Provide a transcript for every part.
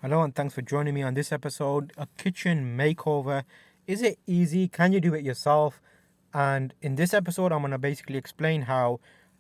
Hello and thanks for joining me on this episode. A kitchen makeover. Is it easy? Can you do it yourself? And in this episode, I'm going to basically explain how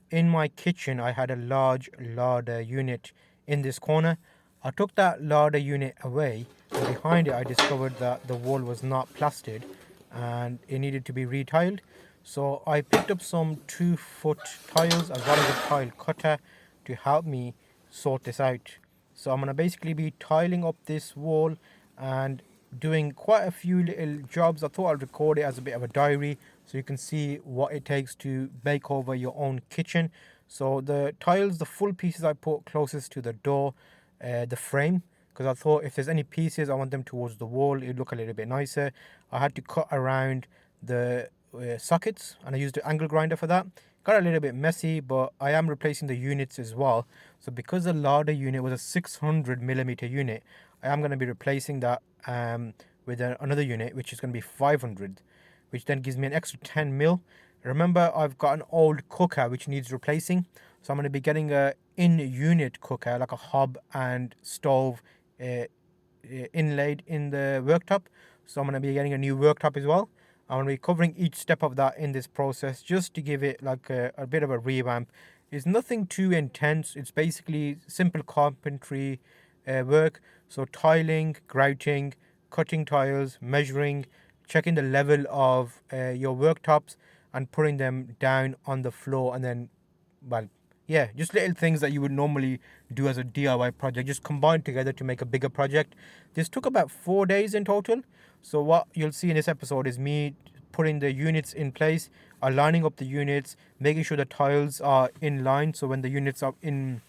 in my kitchen I had a large larder unit in this corner. I took that larder unit away, and behind it, I discovered that the wall was not plastered and it needed to be retiled. So I picked up some 2 foot tiles as well as a tile cutter to help me sort this out. So I'm going to basically be tiling up this wall and doing quite a few little jobs. I thought I'd record it as a bit of a diary so you can see what it takes to make over your own kitchen. So the tiles, the full pieces I put closest to the door, the frame, because I thought if there's any pieces I want them towards the wall, it'd look a little bit nicer. I had to cut around the sockets and I used an angle grinder for that. Got a little bit messy, but I am replacing the units as well. So because the larder unit was a 600 millimeter unit, I am going to be replacing that with another unit which is going to be 500, which then gives me an extra 10 mil. Remember, I've got an old cooker which needs replacing, so I'm going to be getting a in-unit cooker, like a hob and stove inlaid in the worktop. So I'm going to be getting a new worktop as well. I'm going to be covering each step of that in this process just to give it like a bit of a revamp. It's nothing too intense. It's basically simple carpentry work. So tiling, grouting, cutting tiles, measuring, checking the level of your worktops and putting them down on the floor, and then, well, yeah, just little things that you would normally do as a DIY project, just combined together to make a bigger project. This took about 4 days in total. So what you'll see in this episode is me putting the units in place, aligning up the units, making sure the tiles are in line. So when the units are in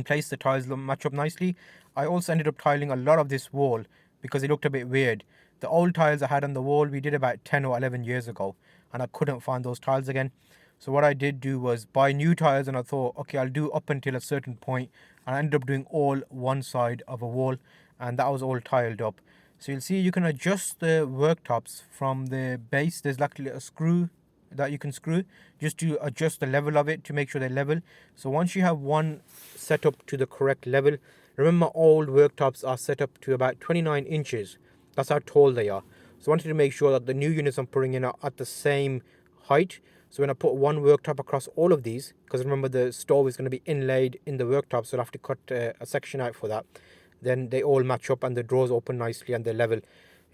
place, the tiles match up nicely. I also ended up tiling a lot of this wall because it looked a bit weird. The old tiles I had on the wall we did about 10 or 11 years ago, and I couldn't find those tiles again. So what I did do was buy new tiles, and I thought, okay, I'll do up until a certain point, and I ended up doing all one side of a wall, and that was all tiled up. So you'll see you can adjust the worktops from the base. There's like a screw that you can screw just to adjust the level of it to make sure they're level. So once you have one set up to the correct level, remember old worktops are set up to about 29 inches. That's how tall they are. So I wanted to make sure that the new units I'm putting in are at the same height. So when I put one worktop across all of these, because remember the stove is going to be inlaid in the worktop, so I'll have to cut a section out for that. Then they all match up and the drawers open nicely and they're level.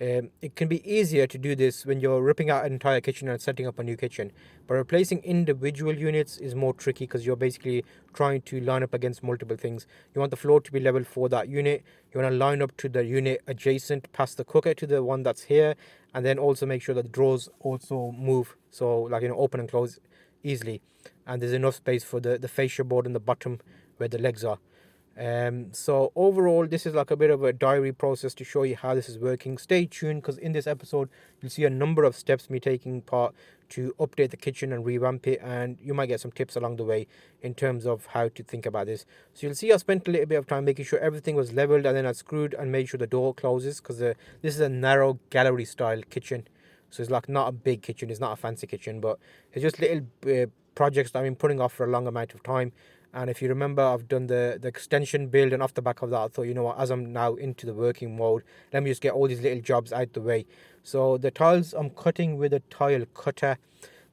It can be easier to do this when you're ripping out an entire kitchen and setting up a new kitchen. But replacing individual units is more tricky because you're basically trying to line up against multiple things. You want the floor to be level for that unit. You want to line up to the unit adjacent past the cooker to the one that's here. And then also make sure that the drawers also move. So like, open and close easily. And there's enough space for the fascia board in the bottom where the legs are. So overall, this is like a bit of a diary process to show you how this is working. Stay tuned because in this episode you'll see a number of steps me taking part to update the kitchen and revamp it, and you might get some tips along the way in terms of how to think about this. So you'll see I spent a little bit of time making sure everything was leveled, and then I screwed and made sure the door closes because this is a narrow gallery style kitchen. So it's like not a big kitchen, it's not a fancy kitchen, but it's just little projects that I've been putting off for a long amount of time. And if you remember, I've done the extension build, and off the back of that, I thought, you know what, as I'm now into the working mode, let me just get all these little jobs out the way. So the tiles I'm cutting with a tile cutter.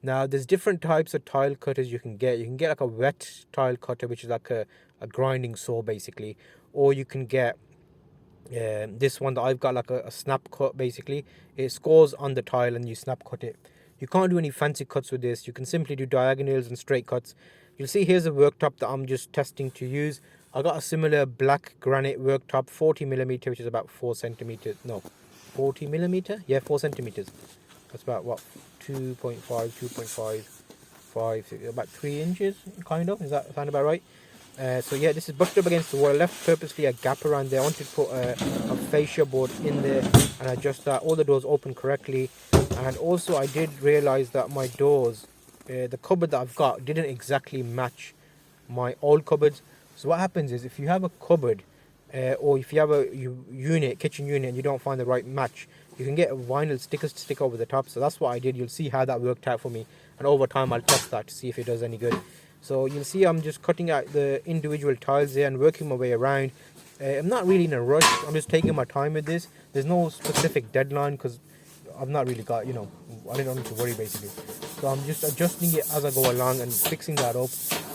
Now, there's different types of tile cutters you can get. You can get like a wet tile cutter, which is like a grinding saw basically, or you can get this one that I've got, like a snap cut basically. It scores on the tile and you snap cut it. You can't do any fancy cuts with this. You can simply do diagonals and straight cuts. You'll see here's a worktop that I'm just testing to use. I got a similar black granite worktop, 40 millimeter, which is about 4 centimeters. No, 40 millimeter? Yeah, 4 centimeters. That's about what, 2.5, 2.5, 5, about 3 inches, kind of. Does that sound about right? So yeah, this is butted up against the wall. I left purposely a gap around there. I wanted to put a fascia board in there and adjust that. All the doors open correctly. And also I did realize that my doors, the cupboard that I've got, didn't exactly match my old cupboards. So what happens is, if you have a cupboard or if you have a kitchen unit, and you don't find the right match, you can get vinyl stickers to stick over the top. So that's what I did. You'll see how that worked out for me, and over time I'll test that to see if it does any good. So you'll see I'm just cutting out the individual tiles there and working my way around. I'm not really in a rush. I'm just taking my time with this. There's no specific deadline because I've not really got, I don't need to worry basically. So I'm just adjusting it as I go along and fixing that up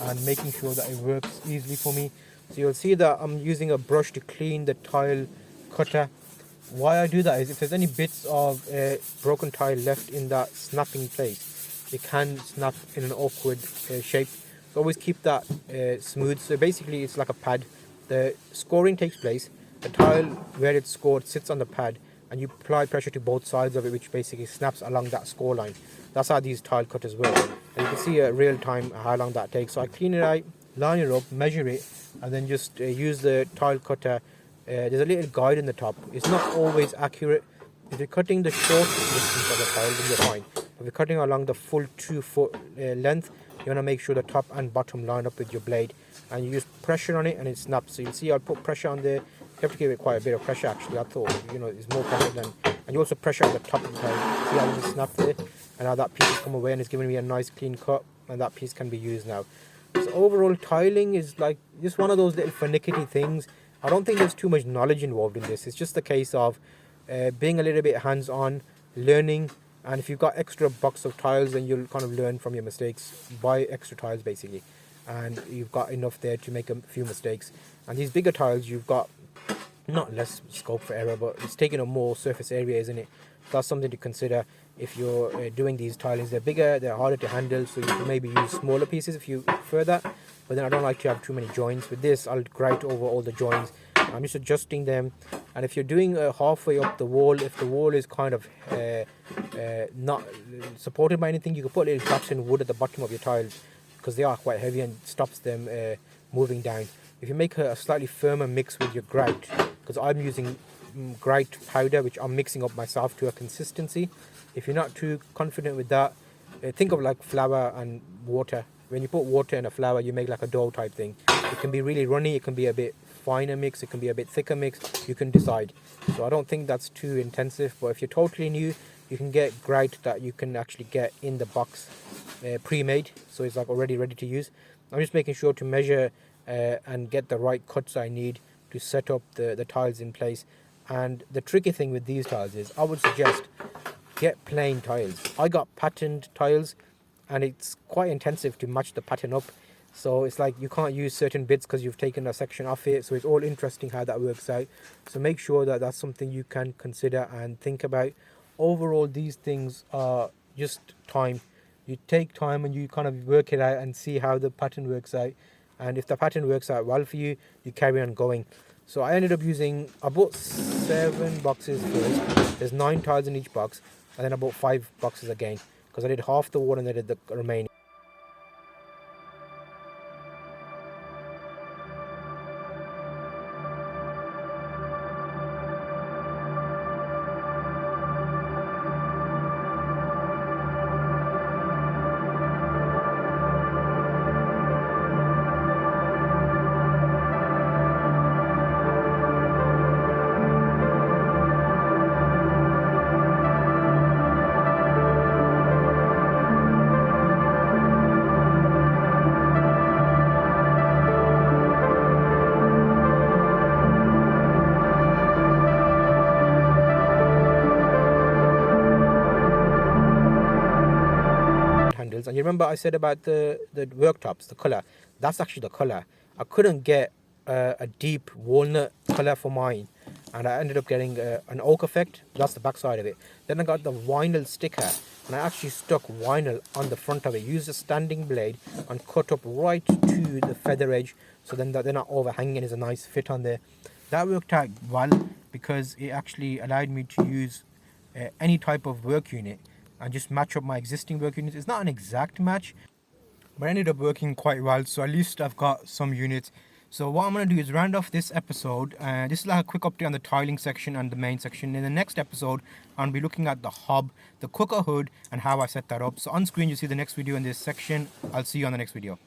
and making sure that it works easily for me. So you'll see that I'm using a brush to clean the tile cutter. Why I do that is if there's any bits of broken tile left in that snapping place, it can snap in an awkward shape. So always keep that smooth. So basically it's like a pad. The scoring takes place, the tile where it's scored sits on the pad, and you apply pressure to both sides of it, which basically snaps along that score line. That's how these tile cutters work. And you can see real time how long that takes. So I clean it out, line it up, measure it, and then just use the tile cutter. There's a little guide in the top. It's not always accurate. If you're cutting the short distance of the tile, then you're fine. If you're cutting along the full 2 foot length, you want to make sure the top and bottom line up with your blade, and you use pressure on it and it snaps. So you'll see I'll put pressure on there. You have to give it quite a bit of pressure actually. I thought, it's more pressure than, and you also pressure on the top of the tile. See how it just snapped there, and how that piece has come away and it's giving me a nice clean cut, and that piece can be used now. So overall tiling is like just one of those little finicky things. I don't think there's too much knowledge involved in this. It's just a case of being a little bit hands-on, learning, and if you've got extra box of tiles, then you'll kind of learn from your mistakes. Buy extra tiles basically, and you've got enough there to make a few mistakes. And these bigger tiles, you've got not less scope for error, but it's taking up more surface area, isn't it? That's something to consider if you're doing these tilings. They're bigger, they're harder to handle, so you can maybe use smaller pieces if you prefer that. But then I don't like to have too many joints. With this, I'll grate over all the joints. I'm just adjusting them. And if you're doing halfway up the wall, if the wall is kind of not supported by anything, you can put little blocks in wood at the bottom of your tiles, because they are quite heavy and stops them moving down. If you make a slightly firmer mix with your grate, because I'm using grate powder, which I'm mixing up myself to a consistency. If you're not too confident with that, think of like flour and water. When you put water in a flour, you make like a dough type thing. It can be really runny, it can be a bit finer mix, it can be a bit thicker mix, you can decide. So I don't think that's too intensive, but if you're totally new, you can get grate that you can actually get in the box pre-made, so it's like already ready to use. I'm just making sure to measure and get the right cuts I need to set up the tiles in place. And the tricky thing with these tiles is I would suggest get plain tiles. I got patterned tiles, and it's quite intensive to match the pattern up. So it's like you can't use certain bits because you've taken a section off it. So it's all interesting how that works out. So make sure that that's something you can consider and think about. Overall, these things are just time. You take time and you kind of work it out and see how the pattern works out. And if the pattern works out well for you, you carry on going. So I ended up using, I bought 7 boxes first. There's 9 tiles in each box. And then I bought 5 boxes again, because I did half the wall and I did the remaining. Handles. And you remember I said about the worktops, the color, that's actually the color. I couldn't get a deep walnut color for mine, and I ended up getting an oak effect. That's the back side of it. Then I got the vinyl sticker, and I actually stuck vinyl on the front of it, used a standing blade and cut up right to the feather edge, so then that they're not overhanging. Is a nice fit on there. That worked out well because it actually allowed me to use any type of work unit and just match up my existing work units. It's not an exact match, but it ended up working quite well. So at least I've got some units. So what I'm going to do is round off this episode. This is like a quick update on the tiling section and the main section. In the next episode, I'll be looking at the hob, the cooker hood, and how I set that up. So on screen, you see the next video in this section. I'll see you on the next video.